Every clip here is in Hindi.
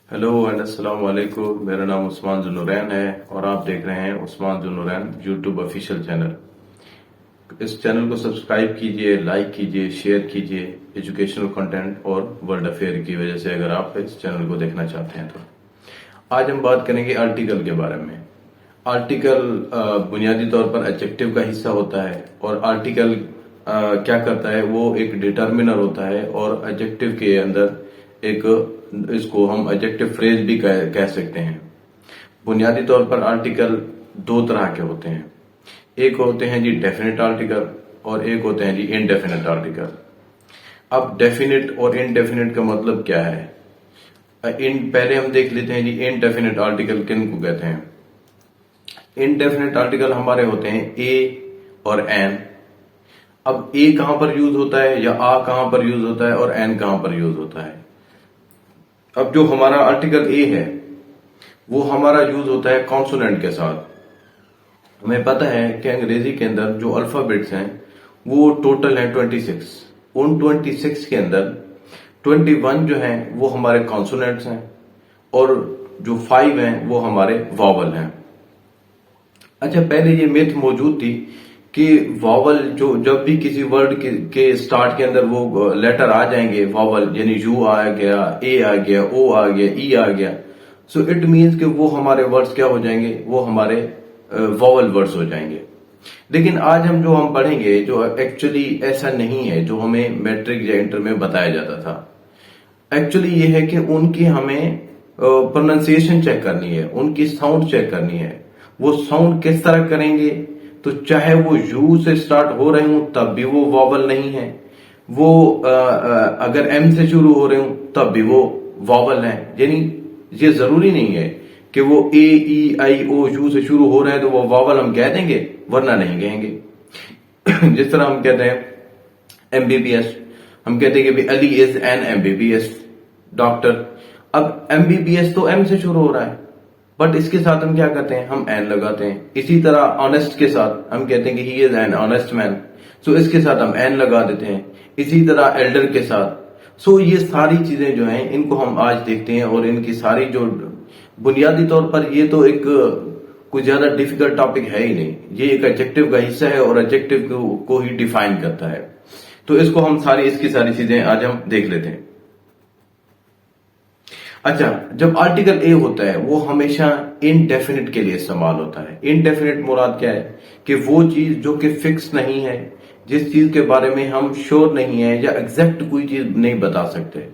हेलो एंड अस्सलाम वालेकुम। मेरा नाम उस्मान जुन्नूरैन है और आप देख रहे हैं उस्मान जुन्नूरैन यूट्यूब ऑफिशियल चैनल। इस चैनल को सब्सक्राइब कीजिए, लाइक कीजिए, शेयर कीजिए एजुकेशनल कंटेंट और वर्ल्ड अफेयर की वजह से अगर आप इस चैनल को देखना चाहते हैं तो। आज हम बात करेंगे आर्टिकल के बारे में। आर्टिकल बुनियादी तौर पर एडजेक्टिव का हिस्सा होता है और आर्टिकल क्या करता है, वो एक डिटर्मिनर होता है और एडजेक्टिव के अंदर एक, इसको हम एडजेक्टिव फ्रेज भी कह सकते हैं। बुनियादी तौर पर आर्टिकल दो तरह के होते हैं। एक होते हैं जी डेफिनेट आर्टिकल और एक होते हैं जी इनडेफिनेट आर्टिकल। अब डेफिनेट और इनडेफिनेट का मतलब क्या है, इन पहले हम देख लेते हैं जी इनडेफिनेट आर्टिकल किन को कहते हैं। इनडेफिनेट आर्टिकल हमारे होते हैं ए और एन। अब ए कहां पर यूज होता है या आ कहां पर यूज होता है और एन कहां पर यूज होता है। अब जो हमारा आर्टिकल ए है वो हमारा यूज होता है कॉन्सोनेंट के साथ। हमें पता है कि अंग्रेजी के अंदर जो अल्फाबेट्स हैं वो टोटल है 26। उन 26 के अंदर 21 जो हैं वो हमारे कॉन्सोनेंट्स हैं और जो 5 हैं वो हमारे वॉवल हैं। अच्छा, पहले ये मिथ मौजूद थी कि वॉवल जो जब भी किसी वर्ड के स्टार्ट के अंदर वो लेटर आ जाएंगे वॉवल, यानी यू आ गया, ए आ गया, ओ आ गया, ई आ गया, सो इट मीन्स कि वो हमारे वर्ड्स क्या हो जाएंगे, वो हमारे वॉवल वर्ड्स हो जाएंगे। लेकिन आज हम जो पढ़ेंगे जो एक्चुअली ऐसा नहीं है जो हमें मैट्रिक या इंटर में बताया जाता था। एक्चुअली ये है कि उनकी हमें प्रोनाउंसिएशन चेक करनी है, उनकी साउंड चेक करनी है। वो साउंड किस तरह करेंगे, तो चाहे वो यू से स्टार्ट हो रहे हूं तब भी वो वॉवल नहीं है, वो अगर एम से शुरू हो रहे हूं तब भी वो वॉवल है। यानी ये जरूरी नहीं है कि वो ए ई आई ओ यू से शुरू हो रहे हैं तो वो वॉवल हम कह देंगे, वरना नहीं कहेंगे। जिस तरह हम कहते हैं एमबीबीएस, हम कहते हैं कि Ali is an MBBS doctor. अब एमबीबीएस तो एम से शुरू हो रहा है, बट इसके साथ हम क्या करते हैं, हम एन लगाते हैं। इसी तरह ऑनेस्ट के साथ हम कहते हैं कि he is an honest man, so इसके साथ हम एन लगा देते हैं। इसी तरह एल्डर के साथ। सो ये सारी चीजें जो हैं इनको हम आज देखते हैं और इनकी सारी जो बुनियादी तौर पर ये तो एक कोई ज्यादा डिफिकल्ट टॉपिक है ही नहीं, ये एक एडजेक्टिव का हिस्सा है और एडजेक्टिव को ही डिफाइन करता है। तो इसको हम इसकी सारी चीजें आज हम देख लेते हैं। अच्छा, जब आर्टिकल ए होता है वो हमेशा इनडेफिनिट के लिए इस्तेमाल होता है। इनडेफिनिट मुराद क्या है कि वो चीज जो कि फिक्स नहीं है, जिस चीज के बारे में हम श्योर नहीं है या एग्जैक्ट कोई चीज नहीं बता सकते।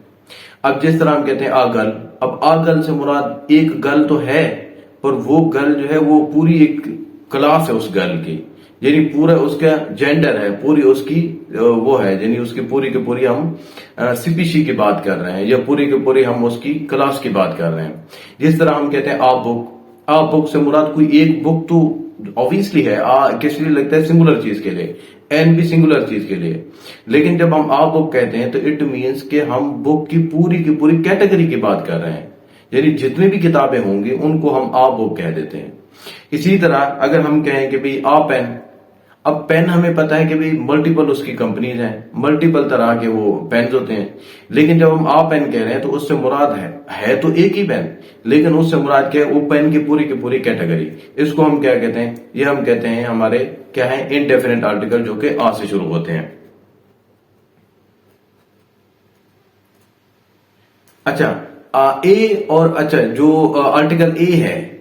अब जिस तरह हम कहते हैं आगल, अब आगल से मुराद एक गल तो है, पर वो गल जो है वो पूरी एक क्लास है उस गल की, यानी पूरा उसका जेंडर है, पूरी उसकी वो है, यानी उसकी पूरी की पूरी हम स्पीशी की बात कर रहे हैं या पूरी की पूरी हम उसकी क्लास की बात कर रहे हैं। जिस तरह हम कहते हैं आ बुक, आ बुक से मुराद कोई एक बुक तो ऑब्वियसली है, आ किस लिए लगता है, सिंगुलर चीज के लिए, एन भी सिंगुलर चीज के लिए। लेकिन जब हम आ बुक कहते हैं तो इट मीन्स कि हम बुक की पूरी कैटेगरी की बात कर रहे हैं, यानी जितनी भी किताबें होंगी उनको हम आ बुक कह देते हैं। इसी तरह अगर हम कहें कि भाई आ पेन, अब पेन हमें पता है कि भाई मल्टीपल उसकी कंपनीज हैं, मल्टीपल तरह के वो पेन होते हैं। लेकिन जब हम आ पेन कह रहे हैं तो उससे मुराद है तो एक ही पेन, लेकिन उससे मुराद क्या है, वो पेन की पूरी कैटेगरी। इसको हम क्या कहते हैं, ये हम कहते हैं हमारे क्या है, इनडेफिनेट आर्टिकल जो कि आ से शुरू होते हैं। अच्छा, ए और अच्छा जो आर्टिकल ए है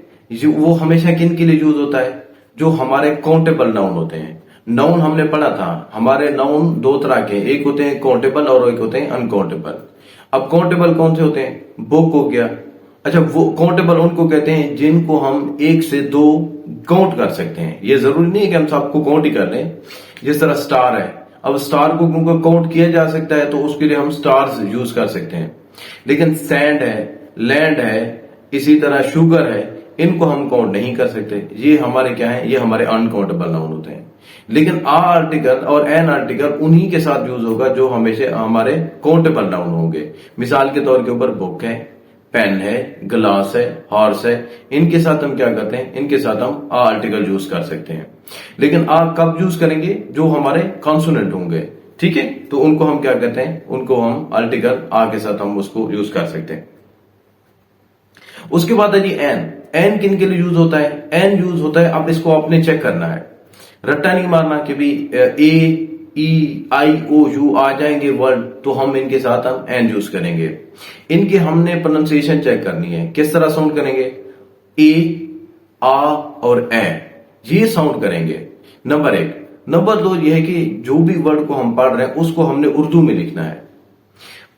वो हमेशा किन के लिए यूज होता है, जो हमारे काउंटेबल नाउन होते हैं। नाउन हमने पढ़ा था, हमारे नाउन दो तरह के, एक होते हैं काउंटेबल और एक होते हैं अनकाउंटेबल। अब काउंटेबल कौन से होते हैं, बुक हो गया। अच्छा, वो काउंटेबल उनको कहते हैं जिनको हम 1 से 2 काउंट कर सकते हैं। ये जरूरी नहीं है कि हम सबको काउंट ही कर लें। जिस तरह स्टार है, अब स्टार को क्योंकि काउंट किया जा सकता है तो उसके लिए हम स्टार्स यूज कर सकते हैं। लेकिन सैंड है, लैंड है, इसी तरह शुगर है, इनको हम काउंट नहीं कर सकते। ये हमारे क्या है, ये हमारे अनकाउंटेबल नाउन होते हैं। लेकिन आ आर्टिकल और एन आर्टिकल उन्हीं के साथ यूज होगा जो हमेशा हमारे काउंटेबल नाउन होंगे। मिसाल के तौर के ऊपर बुक है, पेन है, ग्लास है, हॉर्स है, इनके साथ हम क्या करते हैं, इनके साथ हम आ आर्टिकल यूज कर सकते हैं। लेकिन आ कब यूज करेंगे, जो हमारे कॉन्सोनेंट होंगे, ठीक है, तो उनको हम क्या कहते हैं, उनको हम आर्टिकल आ के साथ हम उसको यूज कर सकते हैं। उसके बाद है जी एन। एन किन के लिए यूज होता है? एन यूज होता है, अब इसको आपने चेक करना है, रट्टा नहीं मारना कि भी ए ई आई ओ यू आ जाएंगे वर्ड तो हम इनके साथ हम एन यूज करेंगे। इनके हमने प्रोनाउंसिएशन चेक करनी है, किस तरह साउंड करेंगे? ए, आ और ए, ये साउंड करेंगे, नंबर एक। नंबर दो ये है कि जो भी वर्ड को हम पढ़ रहे हैं उसको हमने उर्दू में लिखना है।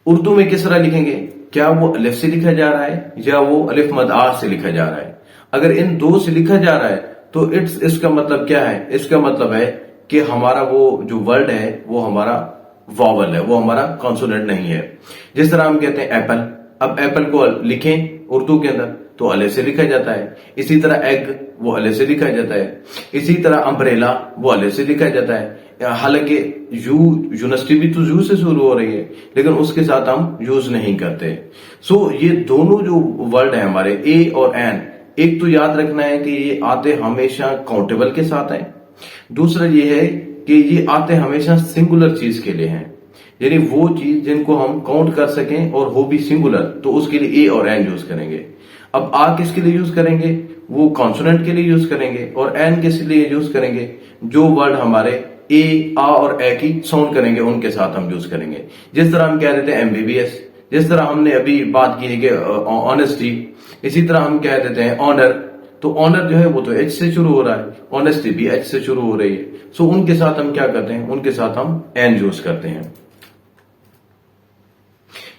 उर्दू में किस तरह लिखेंगे? क्या वो अलिफ से लिखा जा रहा है या वो अलिफ मद आर से लिखा जा रहा है? अगर इन दो से लिखा जा रहा है तो इसका मतलब क्या है? इसका मतलब है कि हमारा वो जो वर्ड है वो हमारा वॉवल है, वो हमारा कॉन्सोनेंट नहीं है। जिस तरह हम कहते हैं एप्पल, अब एप्पल को लिखें उर्दू के अंदर तो अलिफ से लिखा जाता है। इसी तरह एग, वो अलिफ से लिखा जाता है। इसी तरह अम्ब्रेला, वो अलिफ से लिखा जाता है। हालांकि यूनिवर्सिटी भी तो यू से शुरू हो रही है, लेकिन उसके साथ हम यूज नहीं करते। सो ये दोनों जो वर्ड है हमारे ए और एन, एक तो याद रखना है कि ये आते हमेशा काउंटेबल के साथ है, दूसरा ये है कि ये आते हमेशा सिंगुलर चीज के लिए हैं, यानी वो चीज जिनको हम काउंट कर सकें और हो भी सिंगुलर, तो उसके लिए ए और एन यूज करेंगे। अब आ किसके लिए यूज करेंगे? वो कॉन्सोनेंट के लिए यूज करेंगे। और एन किस लिए यूज करेंगे? जो वर्ड हमारे ए, आ और ए की साउंड करेंगे उनके साथ हम यूज करेंगे। जिस तरह हम कह देते हैं एमबीबीएस, जिस तरह हमने अभी बात की है कि ऑनेस्टी, इसी तरह हम कह देते हैं ऑनर, तो ऑनर जो है वो तो एच से शुरू हो रहा है, ऑनेस्टी भी एच से शुरू हो रही है। सो उनके साथ हम क्या करते हैं? उनके साथ हम एन यूज करते हैं।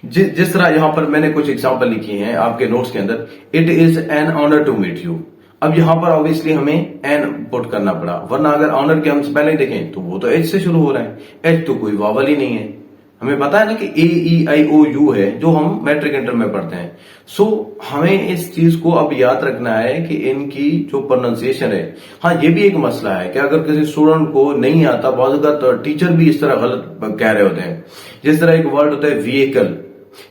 जिस तरह यहां पर मैंने कुछ एग्जांपल लिखी हैं आपके नोट्स के अंदर, it is an honour to meet you. अब यहां पर ऑब्वियसली हमें एन पुट करना पड़ा, वरना अगर ऑनर के हम पहले देखें तो वो तो एच से शुरू हो रहा है। एच तो कोई वावल ही नहीं है, हमें पता है ना कि ए ई आई ओ यू है जो हम मैट्रिक इंटर में पढ़ते हैं। सो हमें इस चीज को अब याद rखना है कि इनकी जो प्रोनाउंसिएशन है। हाँ, ये भी एक मसला है कि अगर किसी स्टूडेंट को नहीं आता, बहुत तो टीचर भी इस तरह गलत कह रहे होते हैं। जिस तरह एक वर्ड होता है व्हीकल,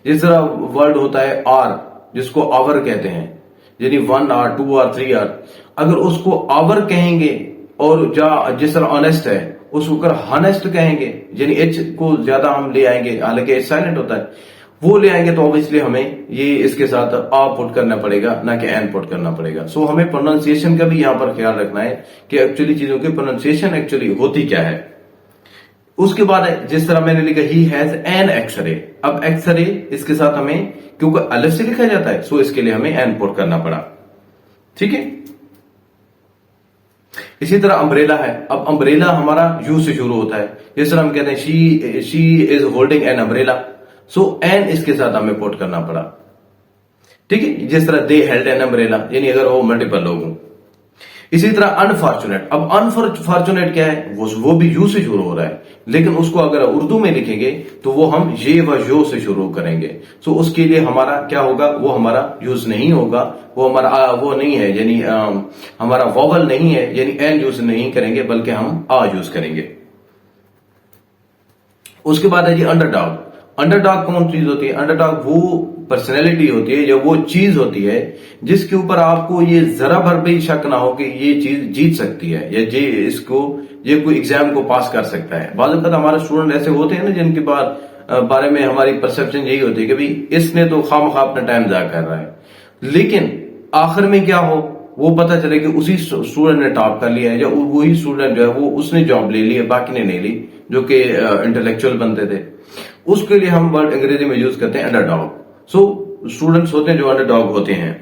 जिस तरह वर्ड होता है आर, जिसको आवर कहते हैं, यानी 1 आवर 2 आवर 3 आवर, अगर उसको आवर कहेंगे और जिस तरह ऑनेस्ट है उसको अगर हनेस्ट कहेंगे, यानी एच को ज्यादा हम ले आएंगे, हालांकि एच साइलेंट होता है, वो ले आएंगे तो ऑब्वियसली हमें ये इसके साथ आ पुट करना पड़ेगा, ना कि एन पुट करना पड़ेगा। सो हमें प्रोनाउंसिएशन का भी यहां पर ख्याल रखना है कि एक्चुअली चीजों की प्रोनाउंसिएशन एक्चुअली होती क्या है। उसके बाद जिस तरह मैंने लिखा ही हैज एन एक्सरे, अब एक्सरे इसके साथ हमें क्योंकि अलग से लिखा जाता है, सो इसके लिए हमें एन पुट करना पड़ा। ठीक है। इसी तरह अम्ब्रेला है, अब अम्ब्रेला हमारा यू से शुरू होता है। जिस तरह हम कहते हैं she is holding an umbrella, so an इसके साथ हमें पुट करना पड़ा। ठीक है। जिस तरह दे हेल्ड एन अम्ब्रेला, यानी अगर वो मल्टीपल लोग हों। इसी तरह अनफॉर्चुनेट, अब अनफॉर्चुनेट क्या है? वो भी यू से शुरू हो रहा है, लेकिन उसको अगर उर्दू में लिखेंगे तो वो हम ये व यो से शुरू करेंगे। सो उसके लिए हमारा क्या होगा? वो हमारा यूज नहीं होगा, वो हमारा वो नहीं है, यानी हमारा वॉवल नहीं है, यानी एन यूज नहीं करेंगे बल्कि हम आ यूज करेंगे। उसके बाद है जी अंडरडॉग। अंडरडॉग कौन चीज होती है? अंडरडॉग वो पर्सनैलिटी होती है या वो चीज होती है जिसके ऊपर आपको ये जरा भर भी शक ना हो कि ये चीज जीत सकती है या ये कोई एग्जाम को पास कर सकता है। बाद में हमारे स्टूडेंट ऐसे होते हैं ना जिनके बारे में हमारी परसेप्शन यही होती है कि भाई इसने तो खामखा अपना टाइम जाया कर रहा है, लेकिन आखिर में क्या हो वो पता चले कि उसी स्टूडेंट ने टॉप कर लिया है या वही स्टूडेंट जो है वो उसने जॉब ले ली है, बाकी ने नहीं ली, जो कि इंटेलेक्चुअल बनते थे। उसके लिए हम वर्ड अंग्रेजी में यूज करते हैं अंडरडॉग। सो स्टूडेंट्स होते हैं जो अंडरडॉग होते हैं।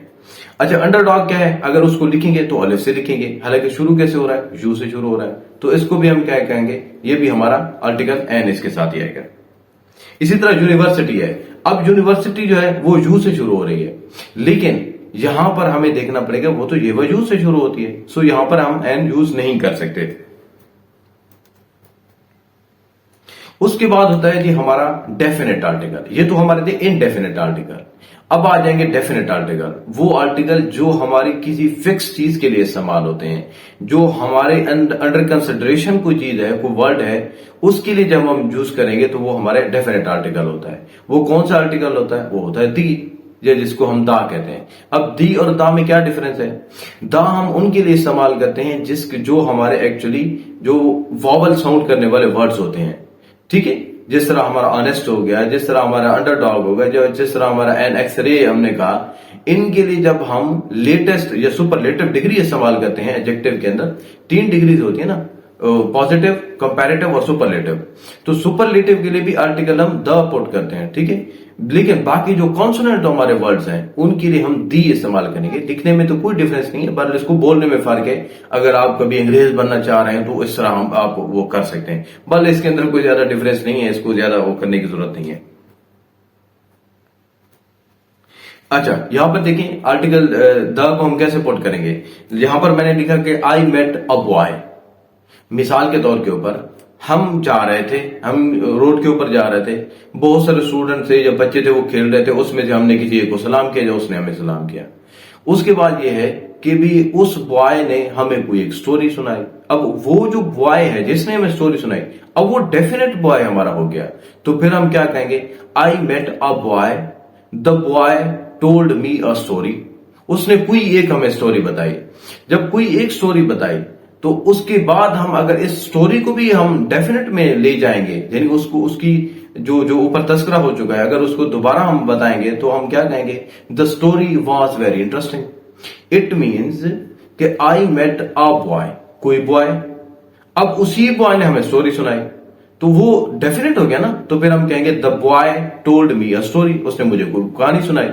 अच्छा, अंडरडॉग क्या है? अगर उसको लिखेंगे तो अलिफ से लिखेंगे, हालांकि शुरू कैसे हो रहा है? यू से शुरू हो रहा है, तो इसको भी हम क्या कहेंगे? ये भी हमारा आर्टिकल एन इसके साथ ही आएगा। इसी तरह यूनिवर्सिटी है, अब यूनिवर्सिटी जो है वो यू से शुरू हो रही है, लेकिन यहां पर हमें देखना पड़ेगा वो तो ये व यू से शुरू होती है, सो यहां पर हम एन यूज नहीं कर सकते। उसके बाद होता है कि हमारा डेफिनेट आर्टिकल, ये तो हमारे थे इनडेफिनेट आर्टिकल। अब आ जाएंगे डेफिनेट आर्टिकल, वो आर्टिकल जो हमारी किसी फिक्स चीज के लिए इस्तेमाल होते हैं, जो हमारे अंडर कंसिडरेशन कोई चीज है, कोई वर्ड है, उसके लिए जब हम यूज करेंगे तो वो हमारे डेफिनेट आर्टिकल होता है। वो कौन सा आर्टिकल होता है? वो होता है दी, या जिसको हम दा कहते हैं। अब दी और दा में क्या डिफरेंस है? दा हम उनके लिए इस्तेमाल करते हैं जो हमारे एक्चुअली जो वॉवल साउंड करने वाले वर्ड्स होते हैं। ठीक है। जिस तरह हमारा ऑनेस्ट हो गया, जिस तरह हमारा अंडरडॉग हो गया, जिस तरह हमारा एन एक्सरे हमने कहा, इनके लिए जब हम लेटेस्ट या सुपरलेटिव डिग्री इस्तेमाल करते हैं एडजेक्टिव के अंदर, 3 डिग्रीज होती है ना, पॉजिटिव, कंपैरेटिव और सुपरलेटिव। तो सुपरलेटिव के लिए भी आर्टिकल हम द पुट करते हैं, ठीक है। लेकिन बाकी जो कॉन्सोनेंट हमारे वर्ड्स हैं उनके लिए हम दी इस्तेमाल करेंगे। दिखने में तो कोई डिफरेंस नहीं है, पर इसको बोलने में फर्क है। अगर आप कभी अंग्रेज बनना चाह रहे हैं तो इस तरह हम आप वो कर सकते हैं, बल इसके अंदर कोई ज्यादा डिफरेंस नहीं है, इसको ज्यादा वो करने की जरूरत नहीं है। अच्छा, यहां पर देखिए आर्टिकल द को हम कैसे पुट करेंगे। यहां पर मैंने लिखा कि आई मेट अ बॉय। मिसाल के तौर के ऊपर हम जा रहे थे, हम रोड के ऊपर जा रहे थे, बहुत सारे स्टूडेंट थे या बच्चे थे वो खेल रहे थे, उसमें से हमने किसी एक को सलाम किया या उसने हमें सलाम किया। उसके बाद ये है कि भी उस बॉय ने हमें कोई एक स्टोरी सुनाई। अब वो जो बॉय है जिसने हमें स्टोरी सुनाई, अब वो डेफिनेट बॉय हमारा हो गया। तो फिर हम क्या कहेंगे, I met a boy, the boy told me a story. उसने कोई एक हमें स्टोरी बताई। जब कोई एक स्टोरी बताई तो उसके बाद हम अगर इस स्टोरी को भी हम डेफिनेट में ले जाएंगे, यानी उसको उसकी जो जो ऊपर तस्करा हो चुका है, अगर उसको दोबारा हम बताएंगे तो हम क्या कहेंगे, the story was very interesting. It means कि आई मेट अ बॉय, कोई बॉय, अब उसी बॉय ने हमें स्टोरी सुनाई तो वो डेफिनेट हो गया ना। तो फिर हम कहेंगे the boy told me a story, उसने मुझे कोई कहानी सुनाई।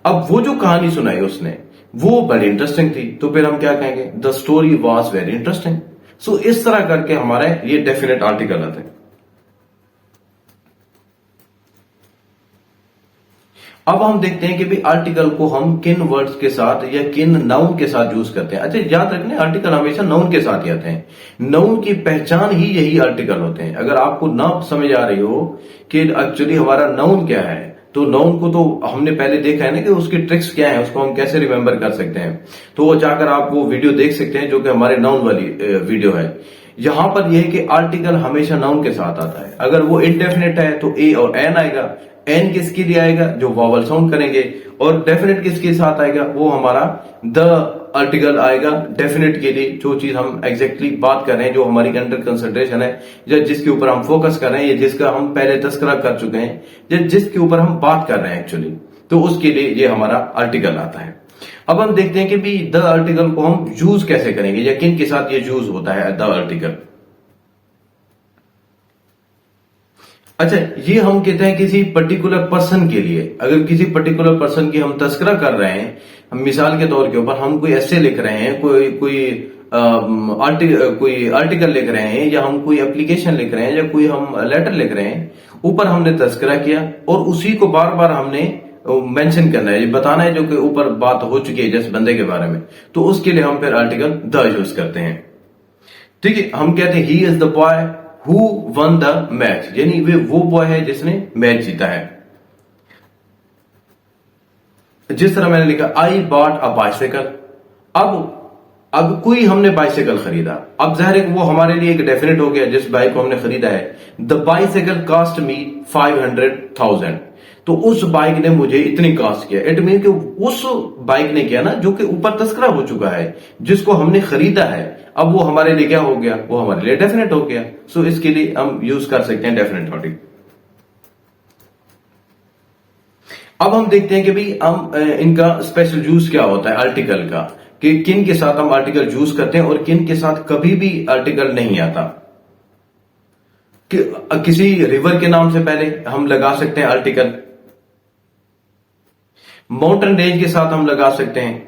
अब वो जो कहानी सुनाई उसने वो बड़ी इंटरेस्टिंग थी, तो फिर हम क्या कहेंगे, the story was very interesting. So इस तरह करके हमारे ये डेफिनेट आर्टिकल आते हैं। अब हम देखते हैं कि भी आर्टिकल को हम किन वर्ड्स के साथ या किन नाउन के साथ यूज करते हैं। अच्छा, याद रखना आर्टिकल हमेशा नाउन के साथ ही आते हैं। नाउन की पहचान ही यही आर्टिकल होते हैं। अगर आपको ना समझ आ रही हो कि एक्चुअली हमारा नाउन क्या है, तो नाउन को तो हमने पहले देखा है ना कि उसकी ट्रिक्स क्या है, उसको हम कैसे रिमेंबर कर सकते हैं। तो वो जाकर आप वो वीडियो देख सकते हैं जो कि हमारे नाउन वाली वीडियो है। यहां पर यह है कि आर्टिकल हमेशा नाउन के साथ आता है। अगर वो इंडेफिनिट है तो ए और एन आएगा। एन किसके लिए आएगा, जो वॉवल साउंड करेंगे। और डेफिनेट किसके साथ आएगा, वो हमारा द आर्टिकल आएगा डेफिनेट के लिए, जो चीज हम एग्जैक्टली बात कर रहे हैं, जो हमारी अंडर कंसंट्रेशन है, या जिसके ऊपर हम फोकस कर रहे हैं, या जिसका हम पहले तस्करा कर चुके हैं, या जिसके ऊपर हम बात कर रहे हैं एक्चुअली, तो उसके लिए ये हमारा आर्टिकल आता है। अब हम देखते हैं कि भी द आर्टिकल को हम यूज कैसे करेंगे या किन के साथ ये यूज होता है द आर्टिकल। अच्छा, ये हम कहते हैं किसी पर्टिकुलर पर्सन के लिए। अगर किसी पर्टिकुलर पर्सन की हम तस्करा कर रहे हैं, हम मिसाल के तौर के ऊपर हम कोई ऐसे लिख रहे हैं, कोई आर्टिकल लिख रहे हैं, या हम कोई एप्लीकेशन लिख रहे हैं, या कोई हम लेटर लिख रहे हैं, ऊपर हमने तस्करा किया और उसी को बार बार हमने मेंशन करना है, बताना है जो कि ऊपर बात हो चुकी है जिस बंदे के बारे में, तो उसके लिए हम फिर आर्टिकल द यूज करते हैं। ठीक है, हम कहते हैं he is the boy who one the match, यानी वे वो बॉय है जिसने मैच जीता है। जिस तरह मैंने लिखा आई बॉट अ बाइसाइकिल, अब कोई हमने बाइसाइकिल खरीदा, अब जाहिर है वो हमारे लिए एक डेफिनेट हो गया जिस बाइक को हमने खरीदा है। द बाइसाइकिल कॉस्ट मी 500,000, तो उस बाइक ने मुझे इतनी कॉस्ट किया। इट मीन कि उस बाइक ने किया ना जो कि ऊपर तस्करा हो चुका है, जिसको हमने खरीदा है, अब वो हमारे लिए क्या हो गया, वो हमारे लिए डेफिनेट हो गया। सो इसके लिए हम यूज कर सकते हैं डेफिनेट आर्टिकल। अब हम देखते हैं कि भाई हम इनका स्पेशल यूज क्या होता है आर्टिकल का, कि किन के साथ हम आर्टिकल यूज करते हैं और किन के साथ कभी भी आर्टिकल नहीं आता। कि किसी रिवर के नाम से पहले हम लगा सकते हैं आर्टिकल, माउंटेन रेंज के साथ हम लगा सकते हैं,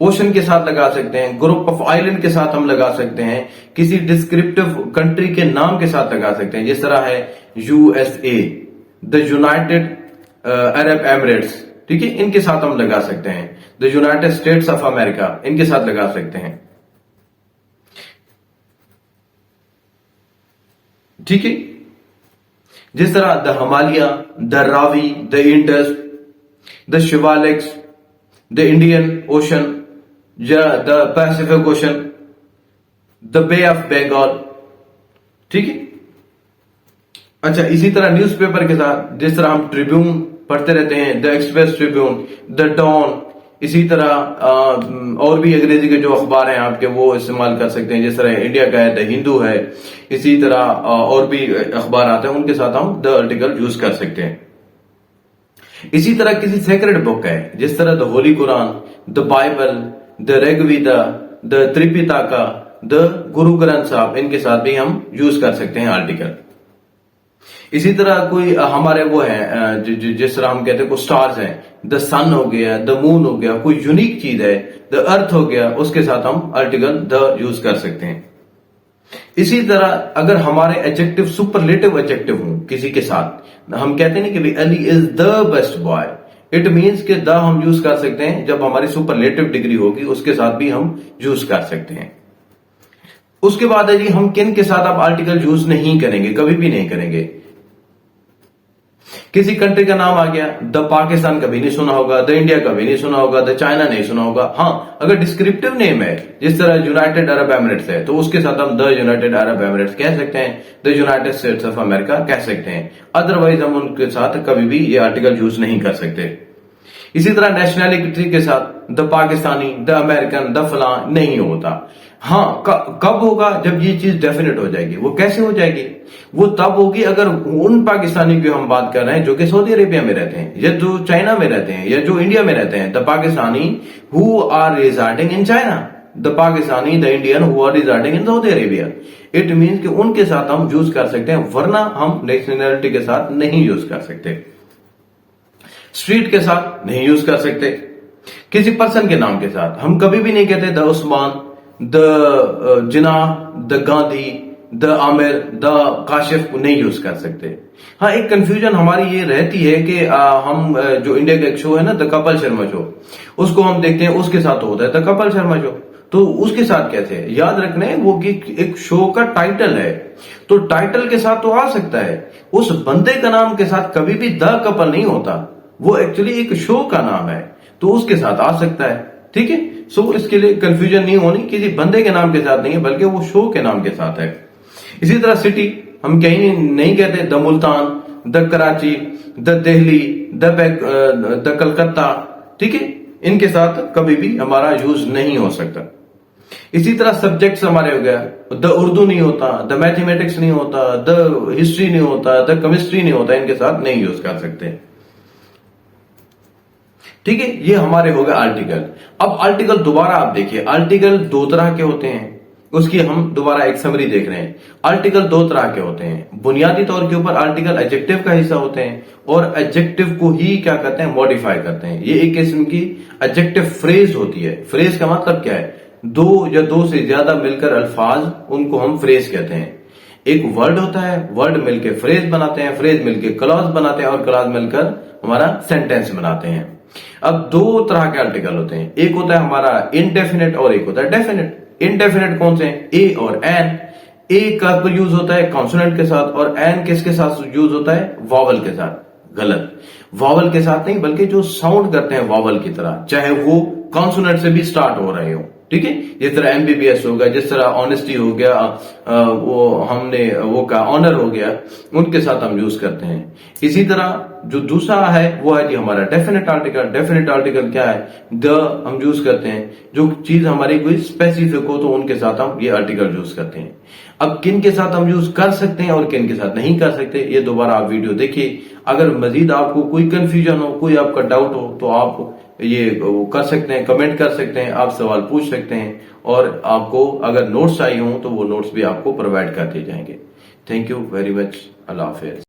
ओशन के साथ लगा सकते हैं, ग्रुप ऑफ आइलैंड के साथ हम लगा सकते हैं, किसी डिस्क्रिप्टिव कंट्री के नाम के साथ लगा सकते हैं, जिस तरह है USA, the United Arab Emirates, ठीक है, इनके साथ हम लगा सकते हैं, the United States of America, इनके साथ लगा सकते हैं। ठीक है, जिस तरह the Himalaya, the Ravi, the Indus, the Shivaliks, the Indian Ocean, the Pacific Ocean, the Bay of Bengal. ठीक है, अच्छा, इसी तरह न्यूज़पेपर के साथ जिस तरह हम ट्रिब्यून पढ़ते रहते हैं, the Express Tribune, the Dawn, इसी तरह और भी अंग्रेजी के जो अखबार हैं आपके वो इस्तेमाल कर सकते हैं, जिस तरह इंडिया का है द हिंदू है, इसी तरह और भी अखबार आते हैं, उनके साथ हम द आर्टिकल यूज कर सकते हैं। इसी तरह किसी सेक्रेड बुक है, जिस तरह the holy Quran, the Bible, the Rigveda, the Tripitaka, the Guru Granth साहब, इनके साथ भी हम यूज कर सकते हैं आर्टिकल। इसी तरह कोई हमारे वो है जिस तरह हम कहते हैं कोई स्टार्स हैं, द सन हो गया, द मून हो गया, कोई यूनिक चीज है, द अर्थ हो गया, उसके साथ हम आर्टिकल द यूज कर सकते हैं। इसी तरह अगर हमारे एडजेक्टिव सुपरलेटिव एडजेक्टिव हो किसी के साथ, हम कहते हैं कि भाई Ali is the best boy, it means कि द हम यूज कर सकते हैं जब हमारी सुपरलेटिव डिग्री होगी, उसके साथ भी हम यूज कर सकते हैं। उसके बाद है जी, हम किन के साथ आप आर्टिकल यूज नहीं करेंगे, कभी भी नहीं करेंगे। किसी कंट्री का नाम आ गया, द पाकिस्तान कभी नहीं सुना होगा, द इंडिया कभी नहीं सुना होगा, द चाइना नहीं सुना होगा। हाँ, अगर डिस्क्रिप्टिव नेम है, जिस तरह यूनाइटेड अरब एमिरेट्स है, तो उसके साथ हम द यूनाइटेड अरब एमिरेट्स कह सकते हैं, the United States of America कह सकते हैं। अदरवाइज हम उनके साथ कभी भी ये आर्टिकल यूज नहीं कर सकते। इसी तरह नेशनैलिटी के साथ the Pakistani, the American, the फलां नहीं होता। हाँ, कब होगा? जब ये चीज डेफिनेट हो जाएगी। वो कैसे हो जाएगी? वो तब होगी अगर उन पाकिस्तानी की हम बात कर रहे हैं जो कि सऊदी अरेबिया में रहते हैं, या जो चाइना में रहते हैं, या जो इंडिया में रहते हैं। The Pakistani who are residing in China, the Pakistani, the Indian who are residing in Saudi Arabia. It means कि उनके साथ हम यूज कर सकते हैं, वरना हम नेशनैलिटी के साथ नहीं यूज कर सकते। स्ट्रीट के साथ नहीं यूज कर सकते। किसी पर्सन के नाम के साथ हम कभी भी नहीं कहते the Usman, the Jinnah, the Gandhi, the Aamir, the Kashif नहीं यूज कर सकते। हाँ, एक कंफ्यूजन हमारी ये रहती है कि हम जो इंडिया का एक शो है ना, द कपिल शर्मा शो, उसको हम देखते हैं, उसके साथ होता है द कपिल शर्मा शो। तो उसके साथ कैसे है? याद रखना है वो कि एक शो का टाइटल है, तो टाइटल के साथ तो आ सकता है, उस बंदे का नाम के साथ कभी भी द कपिल नहीं होता। वो एक्चुअली एक शो का नाम है, तो उसके साथ आ सकता है। ठीक है, सो इसके लिए कंफ्यूजन नहीं होनी, किसी बंदे के नाम के साथ नहीं है, बल्कि वो शो के नाम के साथ है। इसी तरह सिटी हम कहीं नहीं कहते the Multan, the Karachi, the Delhi, the Calcutta. ठीक है, इनके साथ कभी भी हमारा यूज नहीं हो सकता। इसी तरह सब्जेक्ट्स हमारे हो गया, द उर्दू नहीं होता, द मैथमेटिक्स नहीं होता, द हिस्ट्री नहीं होता, द केमिस्ट्री नहीं होता, इनके साथ नहीं यूज कर सकते। ठीक है, ये हमारे हो गए आर्टिकल। अब आर्टिकल दोबारा आप देखिए, आर्टिकल दो तरह के होते हैं, उसकी हम दोबारा एक समरी देख रहे हैं। आर्टिकल दो तरह के होते हैं। बुनियादी तौर के ऊपर आर्टिकल एडजेक्टिव का हिस्सा होते हैं, और एडजेक्टिव को ही क्या करते हैं? मॉडिफाई करते हैं। ये एक किस्म की एडजेक्टिव फ्रेज होती है। फ्रेज का मतलब क्या है? दो या दो से ज्यादा मिलकर अल्फाज, उनको हम फ्रेज कहते हैं। एक वर्ड होता है, वर्ड मिलकर फ्रेज बनाते हैं, फ्रेज मिलकर क्लॉज बनाते हैं, और क्लॉज मिलकर हमारा सेंटेंस बनाते हैं। अब दो तरह के आर्टिकल होते हैं, एक होता है हमारा इनडेफिनेट और एक होता है डेफिनेट। इनडेफिनेट कौन से हैं? ए और एन। ए का यूज होता है कॉन्सोनेंट के साथ, और एन किसके साथ यूज होता है? वॉवल के साथ। गलत, वॉवल के साथ नहीं, बल्कि जो साउंड करते हैं वॉवल की तरह, चाहे वो कॉन्सोनेंट से भी स्टार्ट हो रहे हो। ठीक है, जिस तरह एमबीबीएस हो गया, जिस तरह ऑनेस्टी हो गया, वो हमने वो का ऑनर हो गया, उनके साथ हम यूज करते हैं। इसी तरह जो दूसरा है वो है जी हमारा डेफिनेट आर्टिकल। डेफिनेट आर्टिकल क्या है? द हम यूज करते हैं, जो चीज हमारी कोई स्पेसिफिक हो तो उनके साथ हम ये आर्टिकल यूज करते हैं। अब किन के साथ हम यूज कर सकते हैं और किन के साथ नहीं कर सकते, ये दोबारा आप वीडियो देखिए। अगर मजीद आपको कोई कंफ्यूजन हो, कोई आपका डाउट हो, तो आप ये कर सकते हैं, कमेंट कर सकते हैं, आप सवाल पूछ सकते हैं, और आपको अगर नोट्स चाहिए हो तो वो नोट्स भी आपको प्रोवाइड कर दिए जाएंगे। Thank you very much. Allah Hafiz.